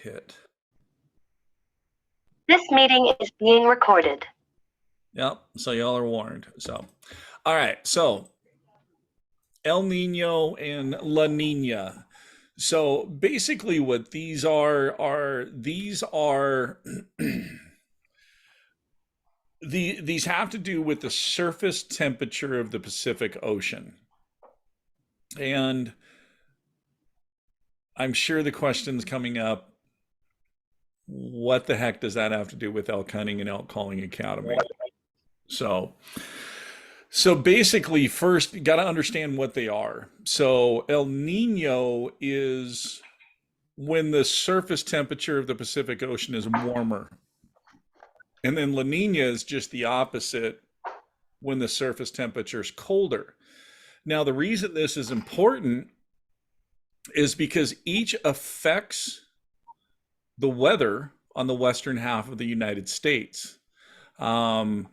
hit. This meeting is being recorded. Yep. So y'all are warned. So, all right. So El Nino and La Nina. So basically, what these are these have to do with the surface temperature of the Pacific Ocean, and I'm sure the question's coming up. What the heck does that have to do with elk hunting and elk calling academy? So, so basically, first, you got to understand what they are. So, El Nino is when the surface temperature of the Pacific Ocean is warmer. And then La Nina is just the opposite when the surface temperature is colder. Now, the reason this is important is because each affects the weather on the western half of the United States. Um,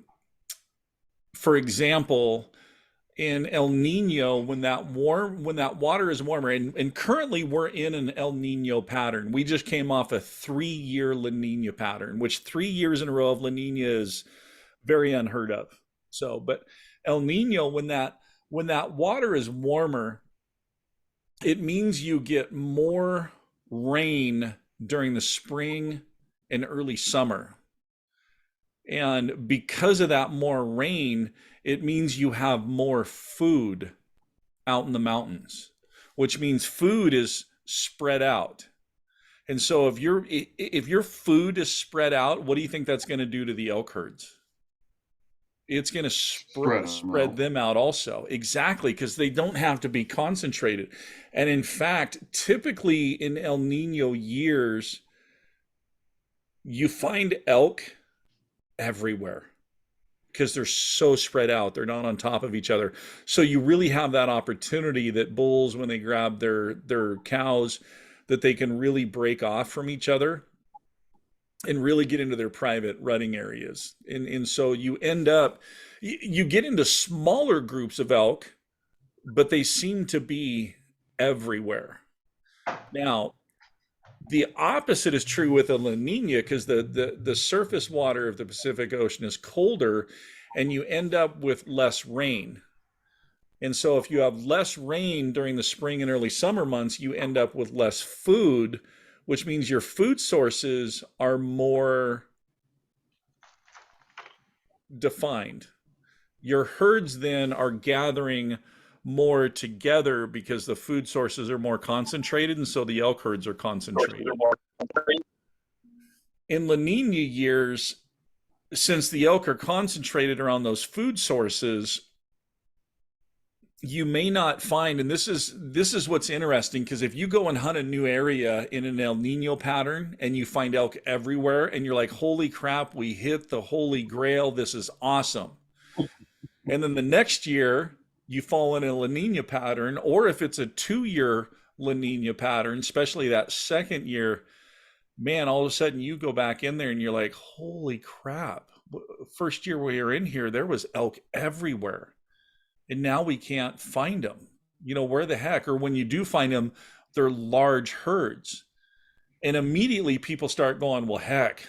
for example, in El Nino, when that water is warmer, and currently we're in an El Nino pattern. We just came off a 3 year La Nina pattern, which 3 years in a row of La Nina is very unheard of. So, but El Nino, when that water is warmer, it means you get more rain during the spring and early summer. And because of that more rain, it means you have more food out in the mountains, which means food is spread out. And so if your food is spread out, what do you think that's going to do to the elk herds? It's going to Spread them spread out. them out also. Exactly, because they don't have to be concentrated. And in fact, typically in El Nino years, you find elk everywhere because they're so spread out. They're not on top of each other. So you really have that opportunity that bulls, when they grab their cows, that they can really break off from each other and really get into their private rutting areas. And so you end up, you get into smaller groups of elk, but they seem to be everywhere. Now, the opposite is true with a La Nina because the surface water of the Pacific Ocean is colder and you end up with less rain. And so if you have less rain during the spring and early summer months, you end up with less food, which means your food sources are more defined. Your herds then are gathering more together because the food sources are more concentrated, and so the elk herds are concentrated. In La Nina years, since the elk are concentrated around those food sources, you may not find, and this is what's interesting, because if you go and hunt a new area in an El Nino pattern and you find elk everywhere and you're like, holy crap, we hit the holy grail, this is awesome. And then the next year you fall in a La Nina pattern, or if it's a 2 year La Nina pattern, especially that second year, man, all of a sudden you go back in there and you're like, holy crap, first year we were in here, there was elk everywhere. And now we can't find them. You know, where the heck? Or when you do find them, they're large herds. And immediately people start going, well, heck,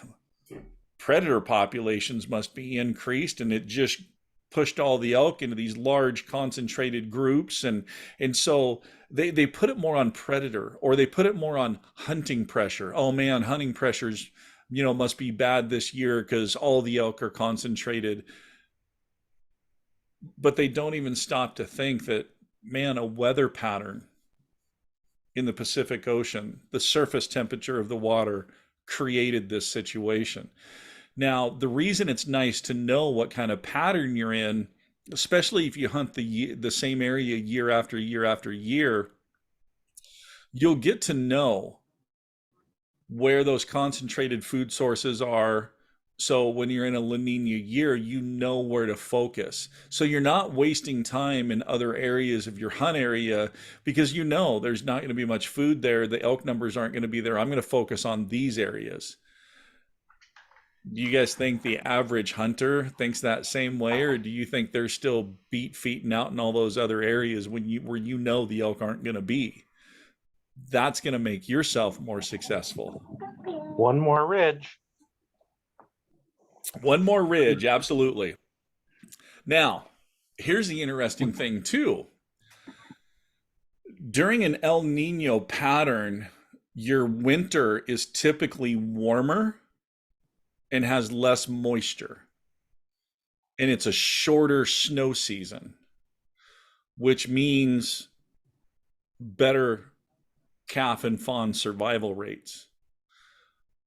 predator populations must be increased. And it just pushed all the elk into these large concentrated groups. And so they put it more on predator, or they put it more on hunting pressure. Oh man, hunting pressures, must be bad this year because all the elk are concentrated. But they don't even stop to think that, man, a weather pattern in the Pacific Ocean, the surface temperature of the water created this situation. Now, the reason it's nice to know what kind of pattern you're in, especially if you hunt the same area year after year after year, you'll get to know where those concentrated food sources are. So when you're in a La Nina year, you know where to focus. So you're not wasting time in other areas of your hunt area because there's not going to be much food there. The elk numbers aren't going to be there. I'm going to focus on these areas. Do you guys think the average hunter thinks that same way, or do you think they're still beat feeting out in all those other areas where the elk aren't going to be? That's going to make yourself more successful. One more ridge. One more ridge, absolutely. Now, here's the interesting thing, too. During an El Nino pattern, your winter is typically warmer and has less moisture. And it's a shorter snow season, which means better calf and fawn survival rates.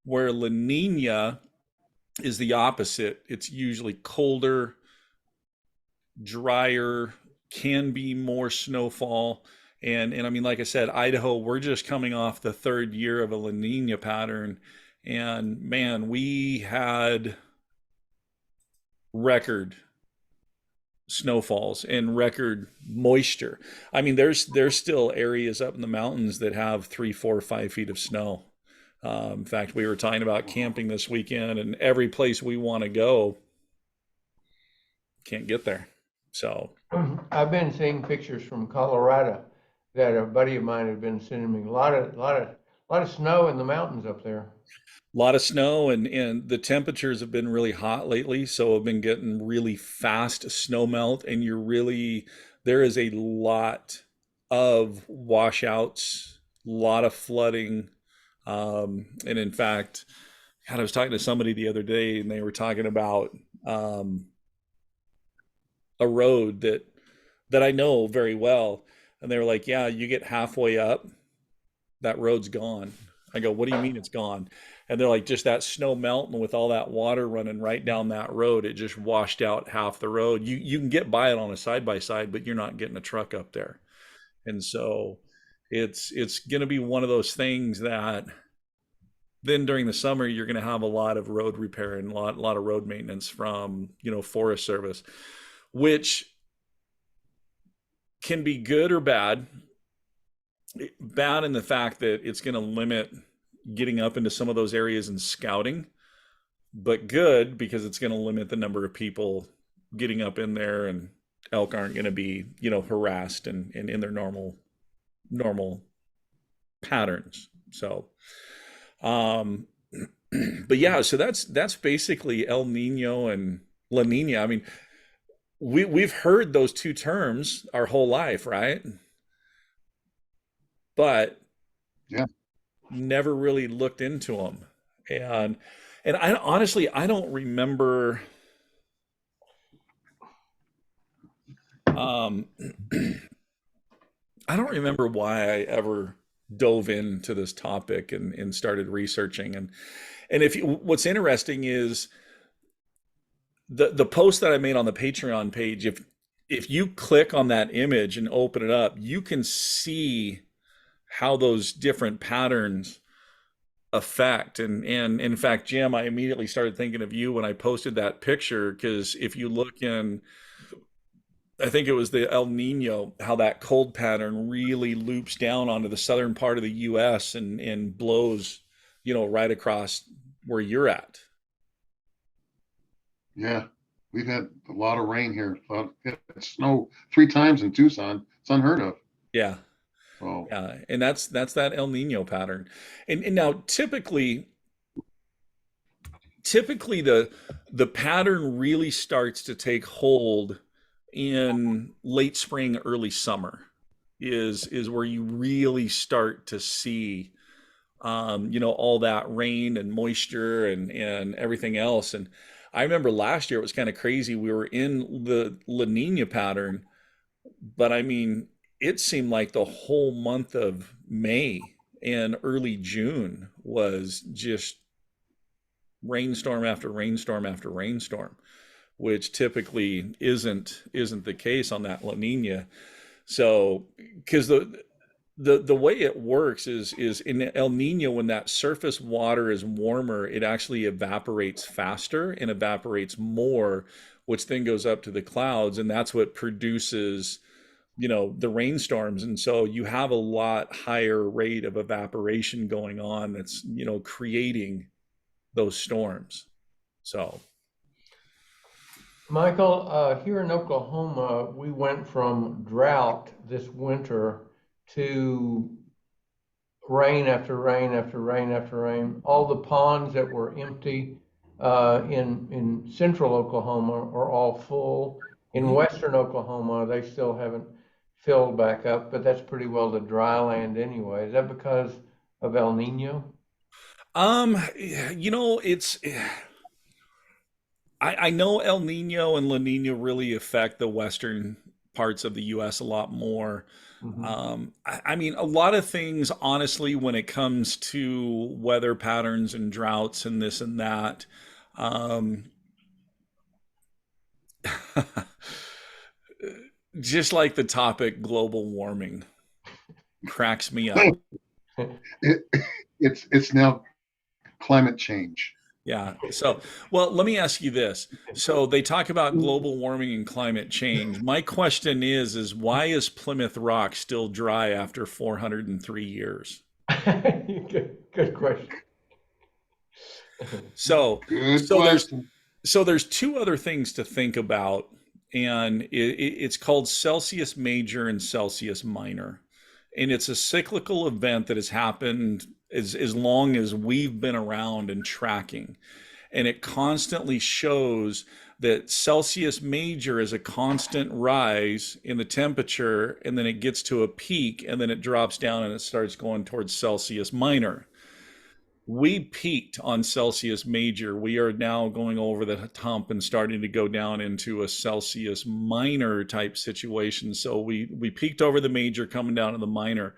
Where La Nina is the opposite, it's usually colder, drier, can be more snowfall. And I mean, like I said, Idaho, we're just coming off the third year of a La Nina pattern. And man, we had record snowfalls and record moisture. I mean, there's still areas up in the mountains that have 3, 4, 5 feet of snow. In fact, we were talking about camping this weekend, and every place we want to go can't get there. So I've been seeing pictures from Colorado that a buddy of mine had been sending me. A lot of snow in the mountains up there. a lot of snow, and the temperatures have been really hot lately, so I've been getting really fast snow melt, and there is a lot of washouts, a lot of flooding. And in fact, God, I was talking to somebody the other day, and they were talking about a road that I know very well, and they were like, "Yeah, you get halfway up, that road's gone." I go, "What do you mean it's gone?" And they're like, "Just that snow melting with all that water running right down that road, it just washed out half the road. You can get by it on a side by side, but you're not getting a truck up there." And so it's going to be one of those things that then during the summer you're going to have a lot of road repair and a lot of road maintenance from Forest Service, which can be good or bad. Bad in the fact that it's going to limit getting up into some of those areas and scouting, but good because it's going to limit the number of people getting up in there, and elk aren't going to be harassed and in their normal patterns. So but yeah, so that's basically El Nino and La Nina. I mean, we've heard those two terms our whole life, right? But Yeah. never really looked into them. And I honestly I don't remember um I don't remember why I ever dove into this topic and started researching. And what's interesting is the post that I made on the Patreon page. If you click on that image and open it up, you can see how those different patterns affect. And in fact, Jim, I immediately started thinking of you when I posted that picture, because if you look in, I think it was the El Nino, how that cold pattern really loops down onto the southern part of the US and blows, right across where you're at. Yeah. We've had a lot of rain here. It snow 3 times in Tucson. It's unheard of. Yeah. So Yeah. And that's that El Nino pattern. And now typically the pattern really starts to take hold in late spring, early summer is where you really start to see all that rain and moisture and everything else. And I remember last year it was kind of crazy. We were in the La Nina pattern, but I mean, it seemed like the whole month of May and early June was just rainstorm after rainstorm after rainstorm, which typically isn't the case on that La Nina. So, because the way it works is in El Nino, when that surface water is warmer, it actually evaporates faster and evaporates more, which then goes up to the clouds, and that's what produces the rainstorms. And so you have a lot higher rate of evaporation going on that's creating those storms. So Michael, here in Oklahoma, we went from drought this winter to rain after rain after rain after rain. All the ponds that were empty in central Oklahoma are all full. In Mhm. western Oklahoma, they still haven't filled back up, but that's pretty well the dry land anyway. Is that because of El Nino? It's I know El Nino and La Nina really affect the western parts of the US a lot more. Hmm. I mean, a lot of things, honestly, when it comes to weather patterns and droughts and this and that, um, just like the topic global warming cracks me up. It, it's now climate change. Yeah. So, well, let me ask you this. So they talk about global warming and climate change. My question is why is Plymouth Rock still dry after 403 years? Good question. So, Good so there's question. so there's two other things to think about, and it's called Celsius major and Celsius minor, and it's a cyclical event that has happened as long as we've been around and tracking. And it constantly shows that Celsius major is a constant rise in the temperature, and then it gets to a peak, and then it drops down and it starts going towards Celsius minor. We peaked on Celsius major. We are now going over the hump and starting to go down into a Celsius minor type situation. So we peaked over the major, coming down to the minor.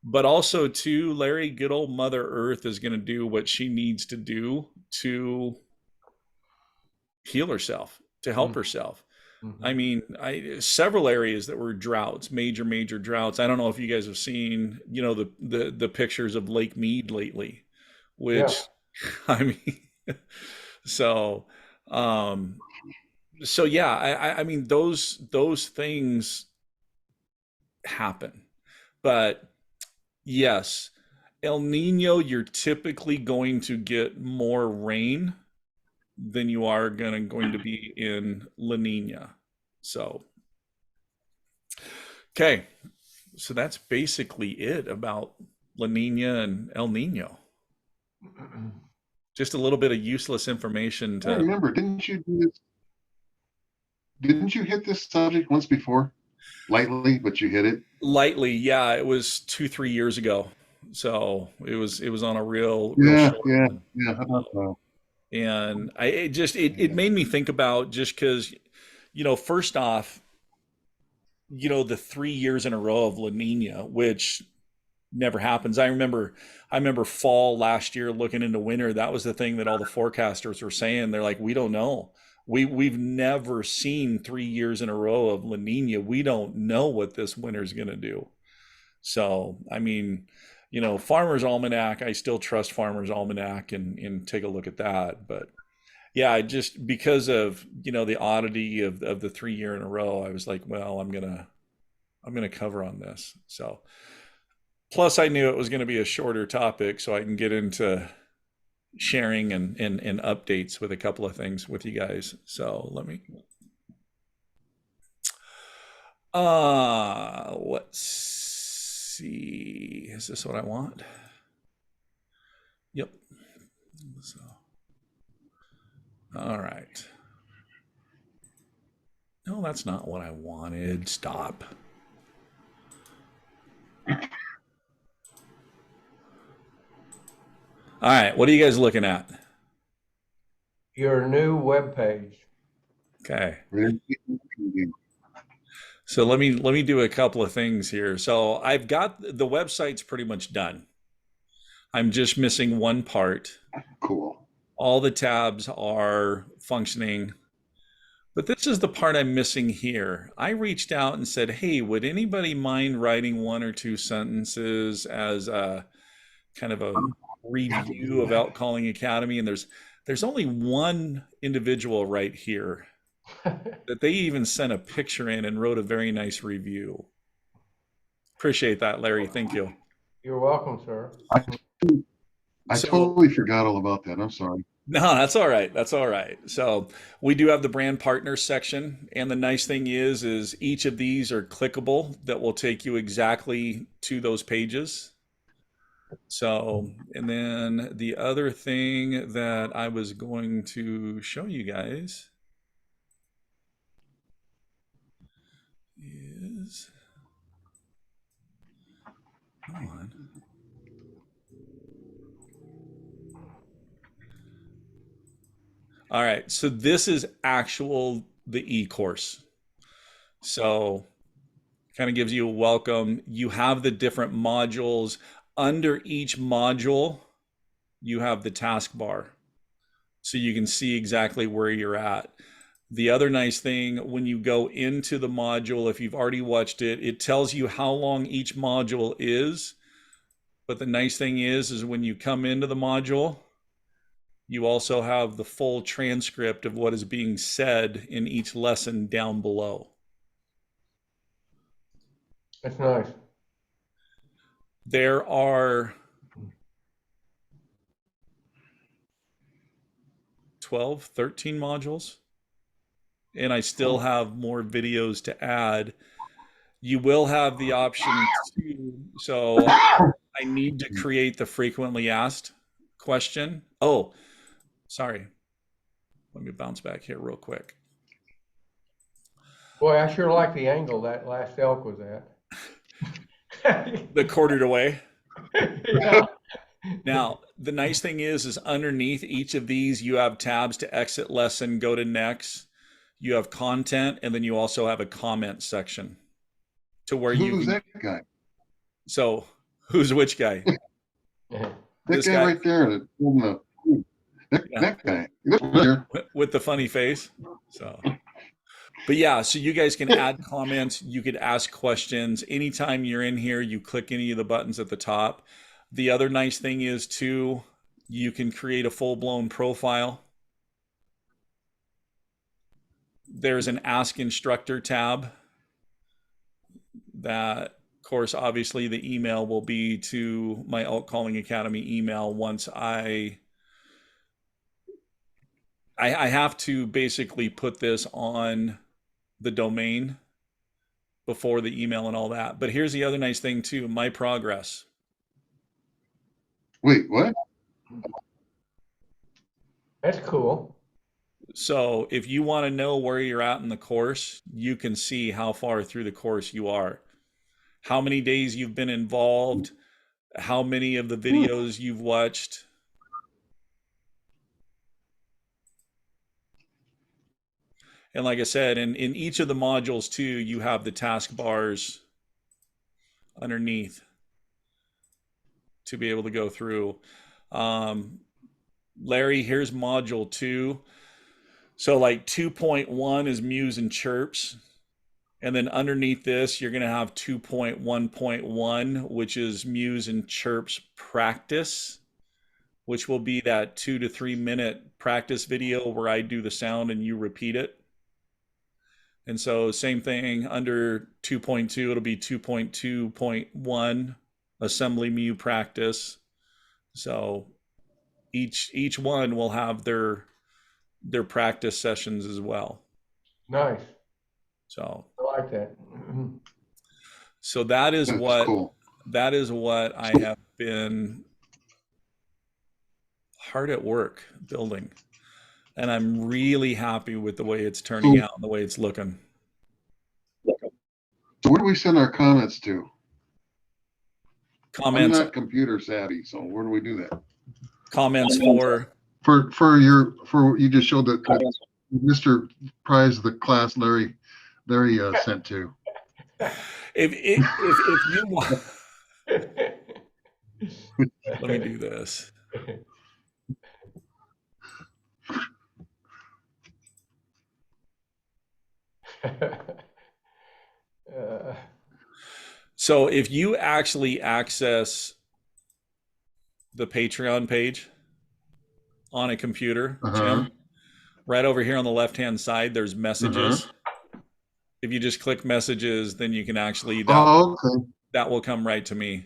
But also, too, Larry, good old Mother Earth is going to do what she needs to do to heal herself, to help herself. I Mhm. mean, several areas that were droughts, major droughts. I don't know if you guys have seen, the pictures of Lake Mead lately, Yeah. which I mean, so um, so yeah, I mean those things happen, but yes, El Nino, you're typically going to get more rain than you are going to be in La Nina. So, okay, so that's basically it about La Nina and El Nino. Just a little bit of useless information I to remember, didn't you hit this subject once before? Lightly, but you hit it. lightly. Yeah, it was 2, 3 years ago, so it was on a real Yeah, short yeah, one. yeah. How about that? And it Yeah. made me think about just because, first off, the 3 years in a row of La Nina, which never happens. I remember fall last year looking into winter. That was the thing that all the forecasters were saying. They're like, we don't know. We've never seen 3 years in a row of La Nina. We don't know what this winter's gonna do. So, I mean, Farmer's Almanac, I still trust Farmer's Almanac and take a look at that. But yeah, I just because of, the oddity of the 3 year in a row, I was like, well, I'm gonna cover on this. So plus I knew it was gonna be a shorter topic, so I can get into sharing and updates with a couple of things with you guys. So let me let's see. Is this what I want? Yep. So, all right. No, that's not what I wanted. Stop. All right. What are you guys looking at? Your new webpage. Okay. Very- So let me do a couple of things here. So I've got the website's pretty much done. I'm just missing one part. Cool. All the tabs are functioning. But this is the part I'm missing here. I reached out and said, "Hey, would anybody mind writing one or two sentences as a kind of a review of Out Calling Academy?" And there's only one individual right here that they even sent a picture in and wrote a very nice review. Appreciate that, Larry. Thank you. You're welcome, sir. I, I So, totally forgot all about that. I'm sorry. no, that's all right. That's all right. So we do have the brand partners section, and the nice thing is each of these are clickable that will take you exactly to those pages. So, and then the other thing that I was going to show you guys is, come on. All right, so this is the e-course. So kind of gives you a welcome. You have the different modules. Under each module, you have the taskbar. So you can see exactly where you're at. The other nice thing, when you go into the module, if you've already watched it, it tells you how long each module is. But the nice thing is when you come into the module, you also have the full transcript of what is being said in each lesson down below. That's nice. There are 12, 13 modules, and I still have more videos to add. You will have the option to, so I need to create the frequently asked question. Oh, sorry. Let me bounce back here real quick. Boy, I sure like the angle that last elk was at. The quartered away. Yeah. Now, the nice thing is underneath each of these, you have tabs to exit lesson, go to next. You have content, and then you also have a comment section to where you Who's can. that guy? So, who's which guy? That This guy guy? right there. That guy. He looks familiar. With the funny face. So, but yeah, so you guys can add comments. You could ask questions. Anytime you're in here, you click any of the buttons at the top. The other nice thing is, too, you can create a full-blown profile. There's an Ask Instructor tab that, of course, obviously the email will be to my Elk Calling Academy email once I have to basically put this on the domain before the email and all that. But here's the other nice thing too, my progress. Wait, what? That's cool. So if you want to know where you're at in the course, you can see how far through the course you are, how many days you've been involved, how many of the videos you've watched. And like I said, in each of the modules too, you have the taskbars underneath to be able to go through. Larry, here's module 2. So like 2.1 is mews and chirps. And then underneath this, you're going to have 2.1.1, which is mews and chirps practice, which will be that 2 to 3 minute practice video where I do the sound and you repeat it. And so same thing under 2.2, it'll be 2.2.1 assembly mew practice. So each one will have their practice sessions as well. Nice. So I like that. so that is That's what cool. that is what I have been hard at work building. And I'm really happy with the way it's turning out and the way it's looking. So where do we send our comments to? I'm Comments not computer savvy, so where do we do that? comments for For you just showed that Mr. Prize the class Larry sent to. if you want. Let me do this. So if you actually access the Patreon page on a computer, Jim, right over here on the left-hand side, there's messages. If you just click messages, then you can actually, that will come right to me.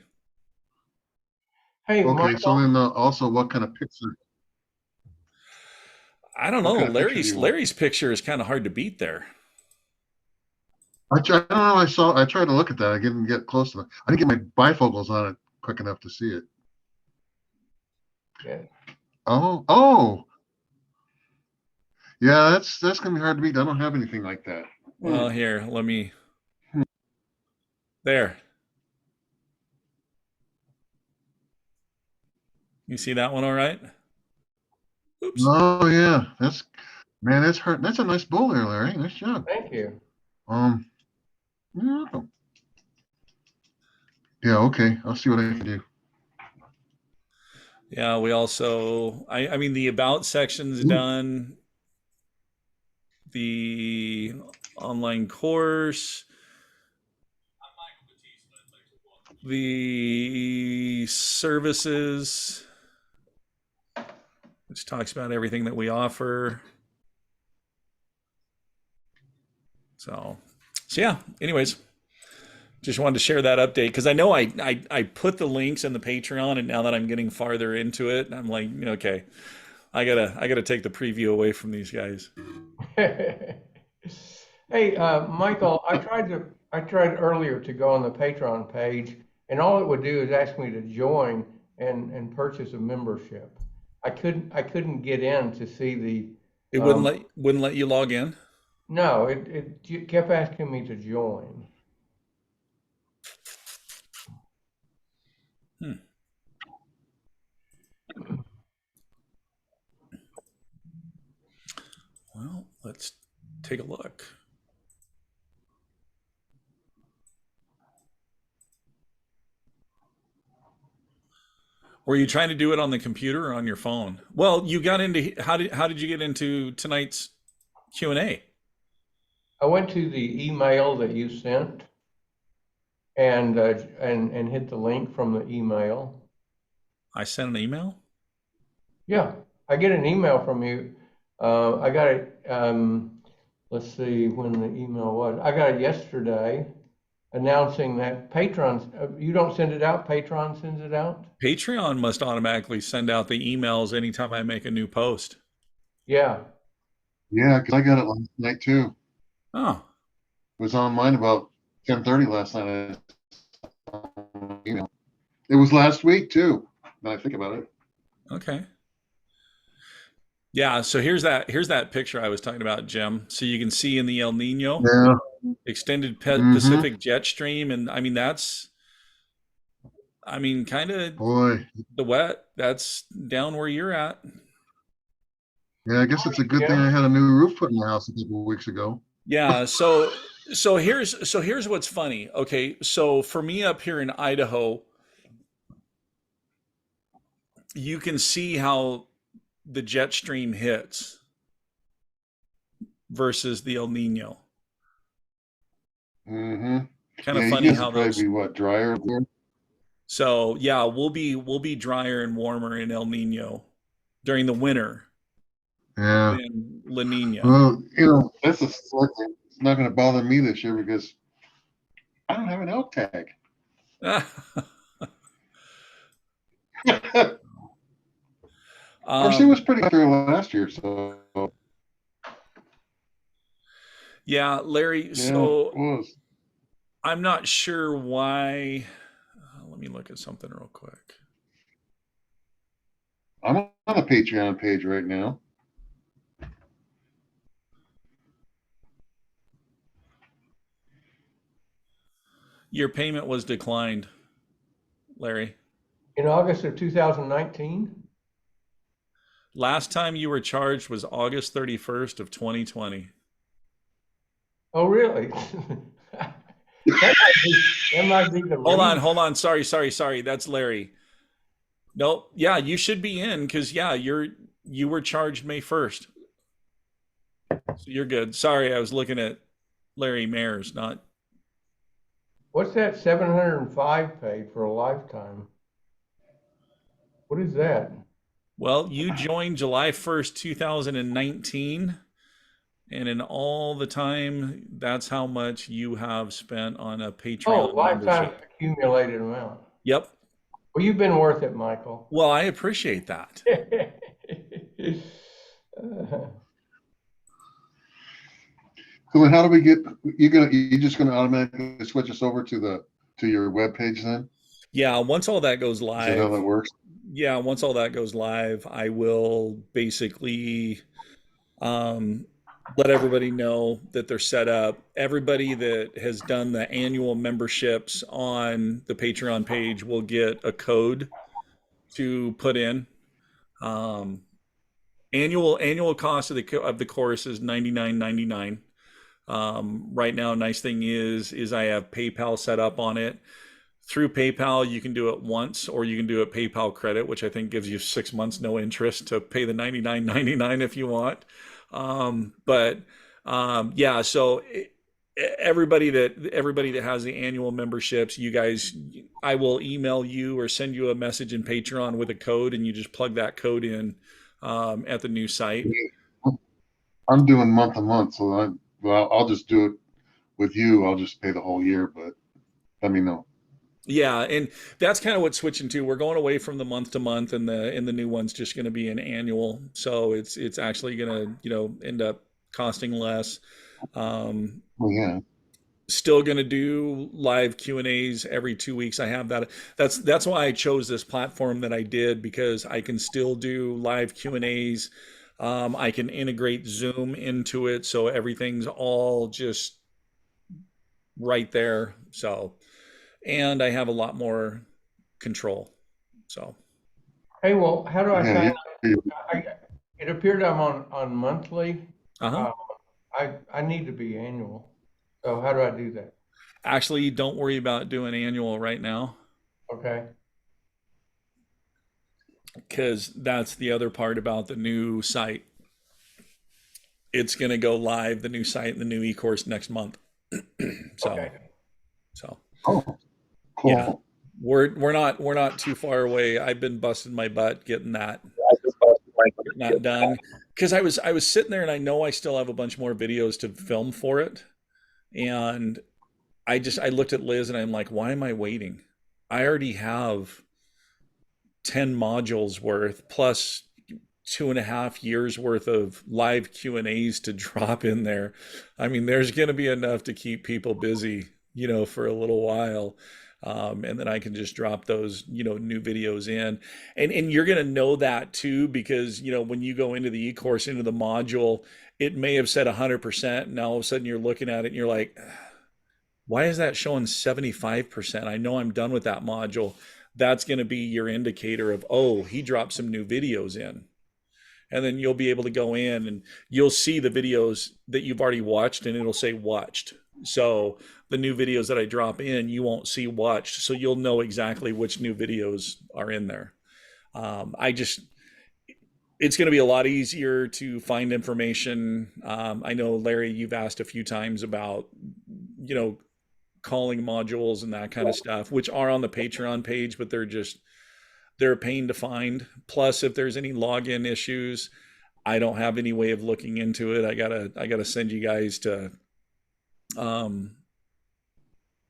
Hey, Okay, Michael, so then also what kind of picture? I don't know. What kind of picture do you want? Larry's picture is kind of hard to beat there. I don't know. I tried to look at that. I didn't get close to it. I didn't get my bifocals on it quick enough to see it. Yeah. Oh. Yeah, that's gonna be hard to beat. I don't have anything like that. Well, here, let me. There. You see that one all right? Oops. Oh yeah, that's hard. That's a nice bowl there, Larry. Nice job. Thank you. You're welcome. Yeah, okay. I'll see what I can do. Yeah, we also, I mean, the about section's Ooh. done. The online course, the services, which talks about everything that we offer. So yeah, anyways, just wanted to share that update because I know I put the links in the Patreon, and now that I'm getting farther into it, I'm like, okay, I gotta take the preview away from these guys. Hey, Michael, I tried earlier to go on the Patreon page, and all it would do is ask me to join and purchase a membership. I couldn't get in to see the. It wouldn't let you log in. No, it kept asking me to join. Well, let's take a look. Were you trying to do it on the computer or on your phone? Well, you got into how did you get into tonight's Q&A? I went to the email that you sent and hit the link from the email. I sent an email? Yeah, I get an email from you. I got it. Let's see when the email was. I got it yesterday, announcing that patrons. You don't send it out. Patreon sends it out. Patreon must automatically send out the emails anytime I make a new post. Yeah. Yeah, because I got it last night too. Oh, It was on mine about 10:30 last night. Email. It was last week too. Now I think about it. okay. Yeah, so here's that picture I was talking about, Jim. So you can see in the El Nino Yeah. extended Mm-hmm. Pacific jet stream, and I mean kind of Boy. the wet. That's down where you're at. Yeah, I guess it's a good thing I had a new roof put in the house a couple of weeks ago. Yeah, so here's what's funny. Okay, so for me up here in Idaho, you can see how the jet stream hits versus the El Nino. Mm-hmm. Kind of Yeah, funny you guys how will probably those. be what, drier there? So yeah, we'll be drier and warmer in El Nino during the winter Yeah. than La Nina. Well, that's a sort thing. It's not going to bother me this year because I don't have an elk tag. Of course, it was pretty clear last year, so Yeah, Larry. yeah, So it was. I'm not sure why. Let me look at something real quick. I'm on the Patreon page right now. Your payment was declined, Larry. In August of 2019. Last time you were charged was August 31st of 2020. Oh, really? That might be the. Hold on. Sorry. That's Larry. Nope. Yeah, you should be in because yeah, you were charged May 1st. So you're good. Sorry, I was looking at Larry Mayers, not. What's that 705 paid for a lifetime? What is that? Well, you joined July 1st, 2019, and in all the time, that's how much you have spent on a Patreon Lifetime membership. accumulated amount. Yep. Well, you've been worth it, Michael. Well, I appreciate that. So then how do we get, you're just gonna automatically switch us over to your web page then? Yeah, once all that goes Is that how that live, works? yeah, once all that goes live, I will basically um, let everybody know that they're set up. Everybody that has done the annual memberships on the Patreon page will get a code to put in. Um, annual cost of the course is $99.99. Right now, nice thing is I have PayPal set up on it. Through PayPal, you can do it once, or you can do it PayPal credit, which I think gives you 6 months no interest to pay the $99.99 if you want. But yeah, so everybody that has the annual memberships, you guys, I will email you or send you a message in Patreon with a code, and you just plug that code in at the new site. I'm doing month to month, so well, I'll just do it with you. I'll just pay the whole year, but let me know. Yeah, and that's kind of what's switching to. We're going away from the month to month, and the new one's just going to be an annual. So it's actually going to end up costing less. Um, Oh yeah, Still going to do live Q&As every 2 weeks. I have that. That's why I chose this platform that I did, because I can still do live Q&As. I can integrate Zoom into it, so everything's all just right there. So, and I have a lot more control. So, Hey, well, how do I yeah. sign up? It appeared I'm on monthly. uh-huh. Uh, I need to be annual. So how do I do that? Actually, don't worry about doing annual right now, Okay. because that's the other part about the new site. It's going to go live, the new site and the new e-course, next month. So, Okay. so Oh, yeah, cool. we're not too far away. I've been busting my butt getting that done, because I was sitting there, and I know I still have a bunch more videos to film for it, and I looked at Liz, and I'm like, why am I waiting? I already have 10 modules worth, plus 2.5 years worth of live Q&As to drop in there. I mean, there's going to be enough to keep people busy, for a little while. And then I can just drop those, new videos in. And you're going to know that too, because, when you go into the e-course, into the module, it may have said 100%. And all of a sudden you're looking at it and you're like, why is that showing 75%? I know I'm done with that module. That's going to be your indicator of, oh, he dropped some new videos in. And then you'll be able to go in and you'll see the videos that you've already watched, and it'll say watched. So the new videos that I drop in, you won't see watched. So you'll know exactly which new videos are in there. It's going to be a lot easier to find information. I know, Larry, you've asked a few times about, you know, calling modules and that kind of stuff, which are on the Patreon page, but they're a pain to find. Plus, if there's any login issues, I don't have any way of looking into it. I gotta send you guys to um,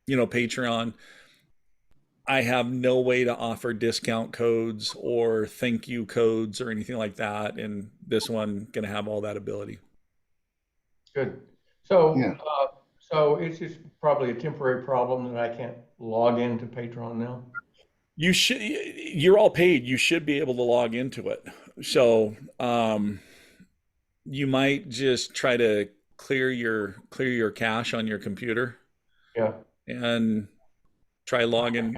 Patreon. I have no way to offer discount codes or thank you codes or anything like that, and this one gonna have all that ability. Good. So, Yeah. so it's just probably a temporary problem that I can't log into Patreon now. You're all paid. You should be able to log into it. So you might just try to clear your cache on your computer Yeah. and try logging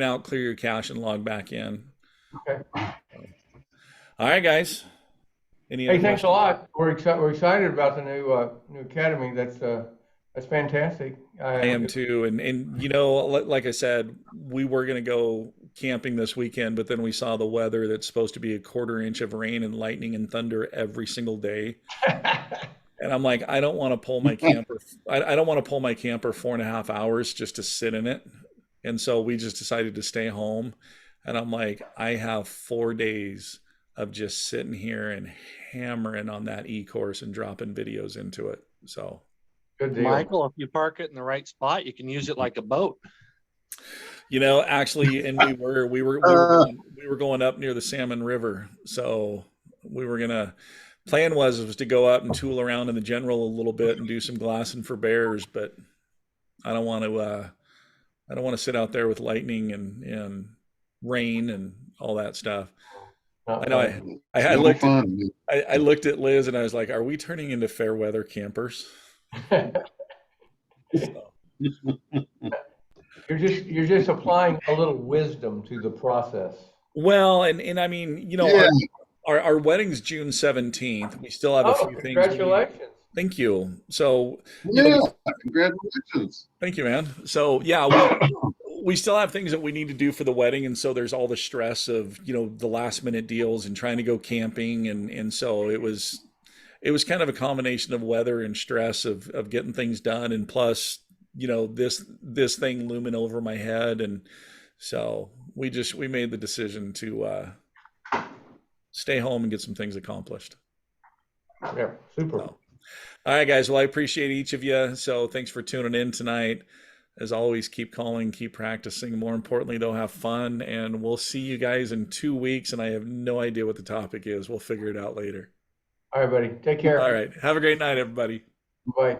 out, clear your cache, and log back in. Okay. All right, guys. Any other Hey, thanks a questions? lot. We're excited about the new academy. That's fantastic. I am too. And like I said, we were going to go camping this weekend, but then we saw the weather that's supposed to be a quarter inch of rain and lightning and thunder every single day. And I'm like, I don't want to pull my camper. I don't want to pull my camper 4.5 hours just to sit in it. And so we just decided to stay home. And I'm like, I have 4 days of just sitting here and hammering on that e-course and dropping videos into it. So, Good deal. Michael, if you park it in the right spot, you can use it like a boat. actually, and we were going up near the Salmon River. So we were gonna plan was to go up and tool around in the general a little bit and do some glassing for bears, but I don't want to sit out there with lightning and rain and all that stuff. Not I know fun. I It's no looked at fun. I looked at Liz and I was like, are we turning into fair weather campers? So, You're just applying a little wisdom to the process. well, and I mean, Yeah, our wedding's June 17th. We still have a Oh, few things we need. congratulations. Thank you. So, yeah. Congratulations. thank you, man. So, yeah, we still have things that we need to do for the wedding, and so there's all the stress of, the last minute deals and trying to go camping, and so it was kind of a combination of weather and stress of getting things done, and plus, this thing looming over my head, and so we made the decision to stay home and get some things accomplished. Yeah, super. So, all right, guys. Well, I appreciate each of you. So thanks for tuning in tonight. As always, keep calling, keep practicing. More importantly, though, have fun. And we'll see you guys in 2 weeks. And I have no idea what the topic is. We'll figure it out later. All right, buddy. Take All care. right. Have a great night, everybody. Bye.